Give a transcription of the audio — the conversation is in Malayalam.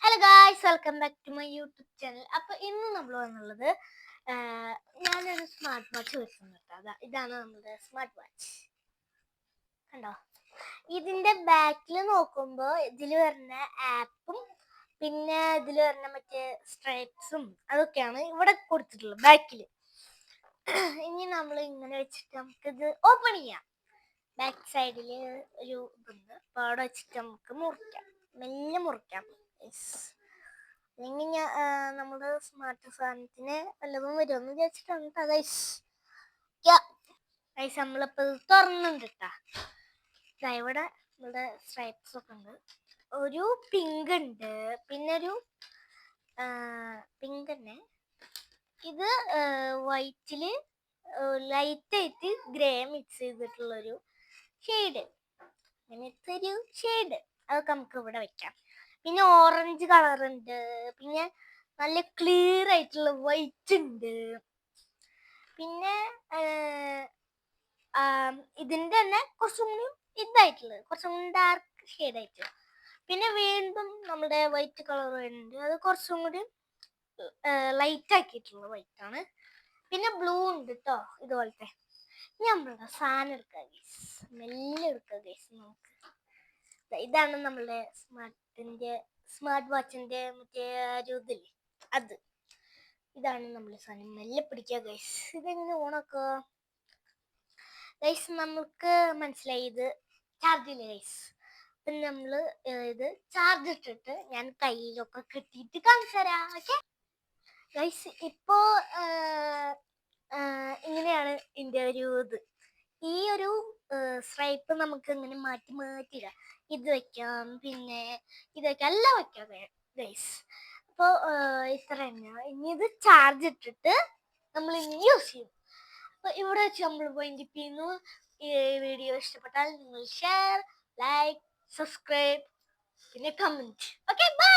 Hello guys, welcome back to my YouTube channel. അപ്പോൾ ഇന്ന് നമ്മൾ വന്നുള്ളത് ഞാനൊരു സ്മാർട്ട് വാച്ച് വെക്കുന്നുണ്ട്. ഇതാണ് നമ്മുടെ സ്മാർട്ട് വാച്ച്. കണ്ടോ? ഇതിൻ്റെ ബാക്കിൽ നോക്കുമ്പോൾ ഇതിൽ വരുന്ന ആപ്പും പിന്നെ ഇതിൽ വരുന്ന മറ്റേ സ്ട്രൈപ്സും അതൊക്കെയാണ് ഇവിടെ കൊടുത്തിട്ടുള്ളത് ബാക്കിൽ. ഇനി നമ്മൾ ഇങ്ങനെ വെച്ചിട്ട് നമുക്കിത് ഓപ്പൺ ചെയ്യാം. ബാക്ക് സൈഡിൽ ഒരു ഇതുണ്ട്, അപ്പോൾ അവിടെ വെച്ചിട്ട് നമുക്ക് മുറിക്കാം, മെല്ലെ മുറിക്കാം. അല്ലെങ്കിൽ നമ്മുടെ സ്മാർട്ട് സാധനത്തിന് വല്ലതും വരുമെന്ന് വിചാരിച്ചിട്ടാണ് ഗൈസ്. നമ്മളിപ്പോൾ ഇത് തുറന്നുണ്ട് കേട്ടാ. ഇവിടെ നമ്മുടെ സ്ട്രൈപ്സ് ഒക്കെ ഉണ്ട്. ഒരു പിങ്ക് ഉണ്ട്, പിന്നെ ഒരു പിങ്ക് തന്നെ. ഇത് വൈറ്റില് ലൈറ്റായിട്ട് ഗ്രേ മിക്സ് ചെയ്തിട്ടുള്ളൊരു ഷെയ്ഡ്. അങ്ങനത്തെ ഒരു ഷെയ്ഡ് അതൊക്കെ നമുക്ക് ഇവിടെ വെക്കാം. പിന്നെ ഓറഞ്ച് കളർ ഉണ്ട്, പിന്നെ നല്ല ക്ലിയർ ആയിട്ടുള്ള വൈറ്റ് ഉണ്ട്, പിന്നെ ഇതിൻ്റെ തന്നെ കുറച്ചും കൂടി ഇതായിട്ടുള്ളത്, കുറച്ചും കൂടി ഡാർക്ക് ഷെയ്ഡായിട്ട്. പിന്നെ വീണ്ടും നമ്മുടെ വൈറ്റ് കളർ ഉണ്ട്, അത് കുറച്ചും കൂടി ലൈറ്റ് ആക്കിയിട്ടുള്ള വൈറ്റ് ആണ്. പിന്നെ ബ്ലൂ ഉണ്ട് കേട്ടോ, ഇതുപോലത്തെ. നമ്മളുടെ സാധനം എടുക്കുക ഗൈസ്, മെല്ലെ എടുക്കുക ഗൈസ്. നമുക്ക് ഇതാണ് നമ്മളുടെ സ്മാർട്ട് വാച്ചിന്റെ മറ്റേ ഒരു ഇതില്ലേ, അത്. ഇതാണ് നമ്മൾ സാധനം. മെല്ലെ പിടിക്കുക ഗൈസ്. ഇതെങ്ങനെ ഓണാക്കുക ഗൈസ്? നമുക്ക് മനസ്സിലായി, ഇത് ചാർജില്ല ഗൈസ്. പിന്നെ നമ്മൾ ഇത് ചാർജ് ഇട്ടിട്ട് ഞാൻ കയ്യിലൊക്കെ കെട്ടിയിട്ട് കാണിച്ചു തരാം. ഓക്കെ ഗൈസ്, ഇപ്പോൾ ഇങ്ങനെയാണ് ഇതിൻ്റെ ഒരു ഇത്. ഈ ഒരു സ്ട്രൈപ്പ് നമുക്ക് ഇങ്ങനെ മാറ്റി മാറ്റിയിടാം. ഇത് വെക്കാം, പിന്നെ ഇത് വെക്കാം, എല്ലാം വെക്കാം ഗൈസ്. അപ്പോൾ ഇത്ര തന്നെയാണ്. ഇനി ഇത് ചാർജ് ഇട്ടിട്ട് നമ്മൾ ഇനി യൂസ് ചെയ്യും. അപ്പോൾ ഇവിടെ വെച്ച് നമ്മൾ പോയിന്റ് ചെയ്യുന്നു. ഈ വീഡിയോ ഇഷ്ടപ്പെട്ടാൽ നിങ്ങൾ ഷെയർ, ലൈക്ക്, സബ്സ്ക്രൈബ്, പിന്നെ കമൻറ്റ്. Okay, by.